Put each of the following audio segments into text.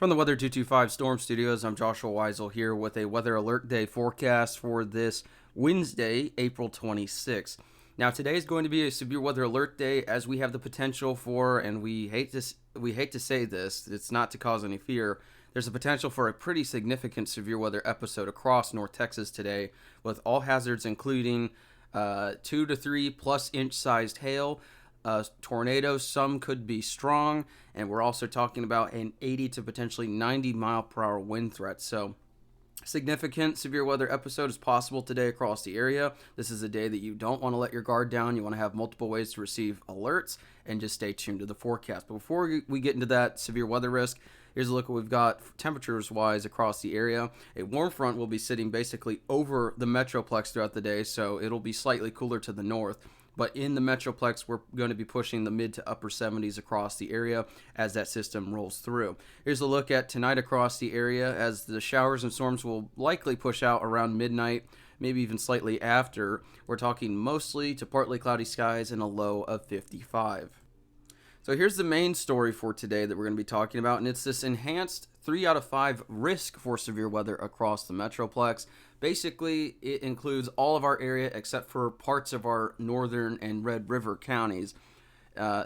From the Weather 225 Storm Studios, I'm Joshua Weisel here with a weather alert day forecast for this Wednesday, April 26th. Now, today is going to be a severe weather alert day as we have the potential for, and we hate to say this, it's not to cause any fear. There's a potential for a pretty significant severe weather episode across North Texas today, with all hazards including 2 to 3 plus inch sized hail. Tornadoes, some could be strong, and we're also talking about an 80 to potentially 90 mile per hour wind threat. So, significant severe weather episode is possible today across the area. This is a day that you don't want to let your guard down. You want to have multiple ways to receive alerts and just stay tuned to the forecast. But before we get into that severe weather risk, here's a look at what we've got temperatures wise across the area. A warm front will be sitting basically over the Metroplex throughout the day, so it'll be slightly cooler to the north. But in the Metroplex, we're going to be pushing the mid to upper 70s across the area as that system rolls through. Here's a look at tonight across the area as the showers and storms will likely push out around midnight, maybe even slightly after. We're talking mostly to partly cloudy skies and a low of 55. So here's the main story for today that we're going to be talking about, and it's this enhanced 3 out of 5 risk for severe weather across the Metroplex. Basically, it includes all of our area except for parts of our northern and Red River counties.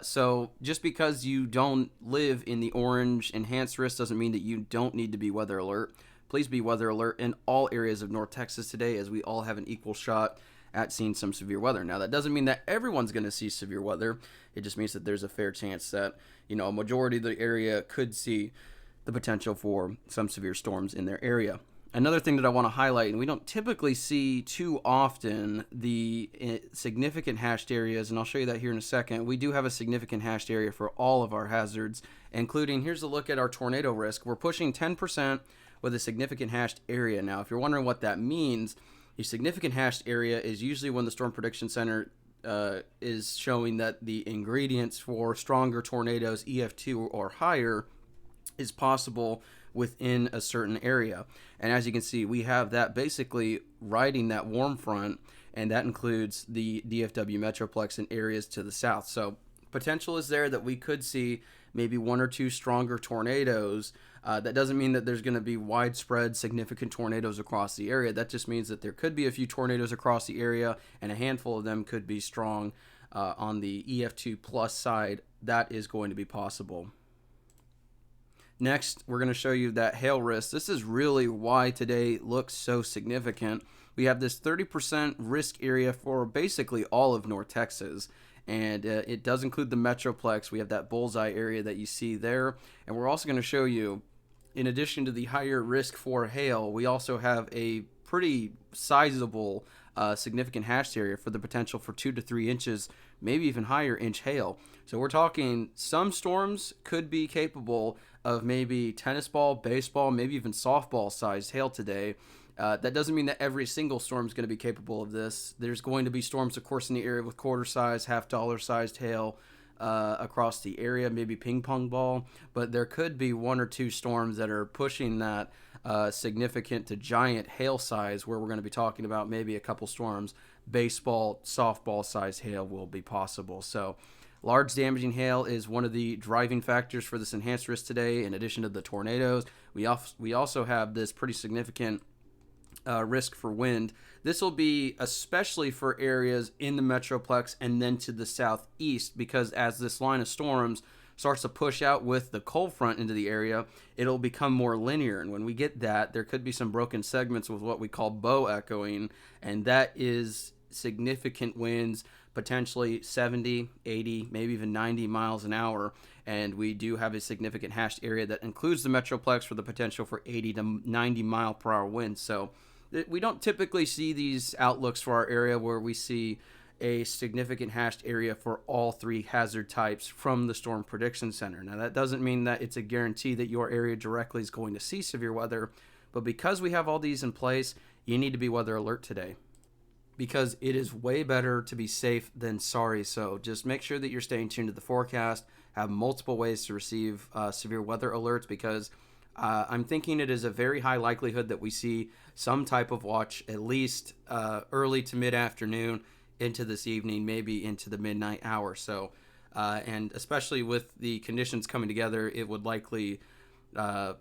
So just because you don't live in the orange enhanced risk doesn't mean that you don't need to be weather alert. Please be weather alert in all areas of North Texas today, as we all have an equal shot at seeing some severe weather. Now, that doesn't mean that everyone's going to see severe weather. It just means that there's a fair chance that, a majority of the area could see the potential for some severe storms in their area. Another thing that I want to highlight, and we don't typically see too often, the significant hashed areas, and I'll show you that here in a second. We do have a significant hashed area for all of our hazards, including, here's a look at our tornado risk. We're pushing 10% with a significant hashed area. Now, if you're wondering what that means, a significant hashed area is usually when the Storm Prediction Center is showing that the ingredients for stronger tornadoes, EF2 or higher, is possible within a certain area. And as you can see, we have that basically riding that warm front, and that includes the DFW Metroplex and areas to the south. So potential is there that we could see maybe 1 or 2 stronger tornadoes. That doesn't mean that there's going to be widespread significant tornadoes across the area. That just means that there could be a few tornadoes across the area, and a handful of them could be strong on the EF2 plus side. That is going to be possible. Next, we're going to show you that hail risk. This is really why today looks so significant. We have this 30% risk area for basically all of North Texas, and it does include the Metroplex. We have that bullseye area that you see there, and we're also going to show you, in addition to the higher risk for hail, we also have a pretty sizable significant hashed area for the potential for 2 to 3 inches, maybe even higher inch hail. So we're talking some storms could be capable of maybe tennis ball, baseball, maybe even softball sized hail today. That doesn't mean that every single storm is going to be capable of this. There's going to be storms, of course, in the area with quarter size, half dollar sized hail across the area, maybe ping pong ball. But there could be 1 or 2 storms that are pushing that significant to giant hail size, where we're going to be talking about maybe a couple storms. Baseball, softball sized hail will be possible. So large damaging hail is one of the driving factors for this enhanced risk today. In addition to the tornadoes, we also have this pretty significant risk for wind. This will be especially for areas in the Metroplex and then to the southeast, because as this line of storms starts to push out with the cold front into the area, it'll become more linear. And when we get that, there could be some broken segments with what we call bow echoing, and that is significant winds, potentially 70, 80, maybe even 90 miles an hour. And we do have a significant hashed area that includes the Metroplex for the potential for 80 to 90 mile per hour winds. So we don't typically see these outlooks for our area where we see a significant hashed area for all 3 hazard types from the Storm Prediction Center. Now, that doesn't mean that it's a guarantee that your area directly is going to see severe weather, but because we have all these in place, you need to be weather alert today, because it is way better to be safe than sorry. So just make sure that you're staying tuned to the forecast, have multiple ways to receive severe weather alerts, because I'm thinking it is a very high likelihood that we see some type of watch at least early to mid-afternoon into this evening, maybe into the midnight hour. So, and especially with the conditions coming together, it would likely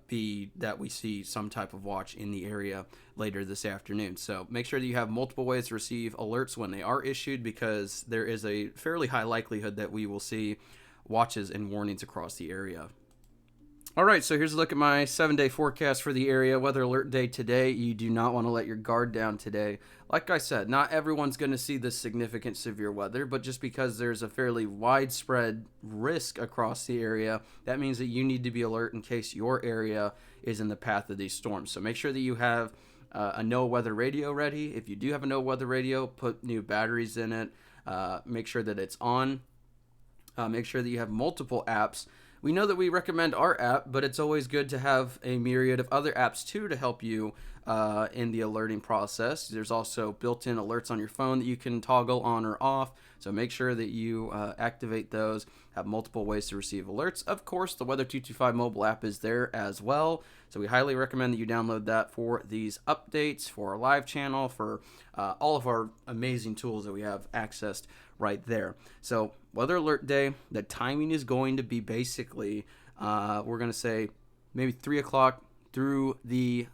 be that we see some type of watch in the area later this afternoon. So make sure that you have multiple ways to receive alerts when they are issued, because there is a fairly high likelihood that we will see watches and warnings across the area. All right, so here's a look at my 7-day forecast for the area. Weather alert day today. You do not want to let your guard down today. Like I said, not everyone's going to see this significant severe weather, but just because there's a fairly widespread risk across the area, that means that you need to be alert in case your area is in the path of these storms. So make sure that you have a no weather radio ready. If you do have a no weather radio, put new batteries in it. Make sure that it's on. Make sure that you have multiple apps. We know that we recommend our app, but it's always good to have a myriad of other apps too to help you in the alerting process. There's also built-in alerts on your phone that you can toggle on or off, so make sure that you activate those. Have multiple ways to receive alerts. Of course, the Weather 225 mobile app is there as well, so we highly recommend that you download that for these updates, for our live channel, for all of our amazing tools that we have accessed right there. So weather alert day, the timing is going to be basically, we're going to say maybe 3 o'clock through the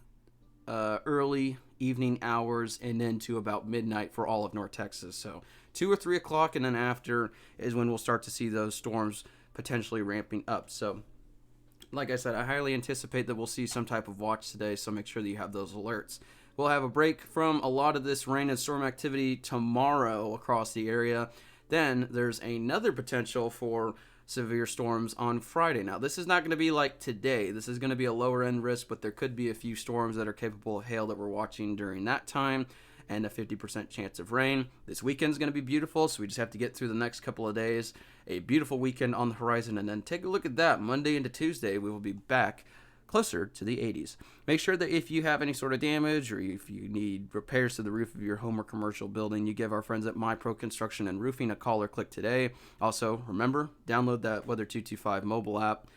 early evening hours, and then to about midnight for all of North Texas. So 2 or 3 o'clock and then after is when we'll start to see those storms potentially ramping up. So like I said, I highly anticipate that we'll see some type of watch today, so make sure that you have those alerts. We'll have a break from a lot of this rain and storm activity tomorrow across the area. Then there's another potential for severe storms on Friday. Now, this is not going to be like today. This is going to be a lower end risk, but there could be a few storms that are capable of hail that we're watching during that time, and a 50% chance of rain. This weekend is going to be beautiful, so we just have to get through the next couple of days. A beautiful weekend on the horizon, and then take a look at that. Monday into Tuesday, we will be back closer to the 80s. Make sure that if you have any sort of damage or if you need repairs to the roof of your home or commercial building, you give our friends at MyPro Construction and Roofing a call or click today. Also, remember, download that Weather 225 mobile app.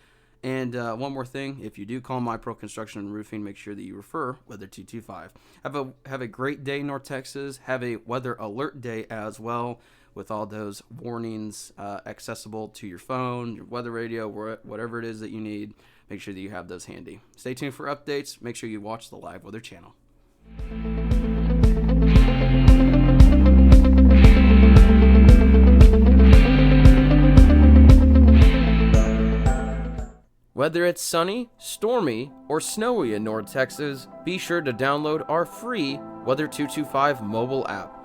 And one more thing, if you do call MyPro Construction and Roofing, make sure that you refer Weather 225. Have a great day, North Texas. Have a weather alert day as well, with all those warnings accessible to your phone, your weather radio, whatever it is that you need. Make sure that you have those handy. Stay tuned for updates. Make sure you watch the live weather channel. Whether it's sunny, stormy, or snowy in North Texas, be sure to download our free Weather 225 mobile app.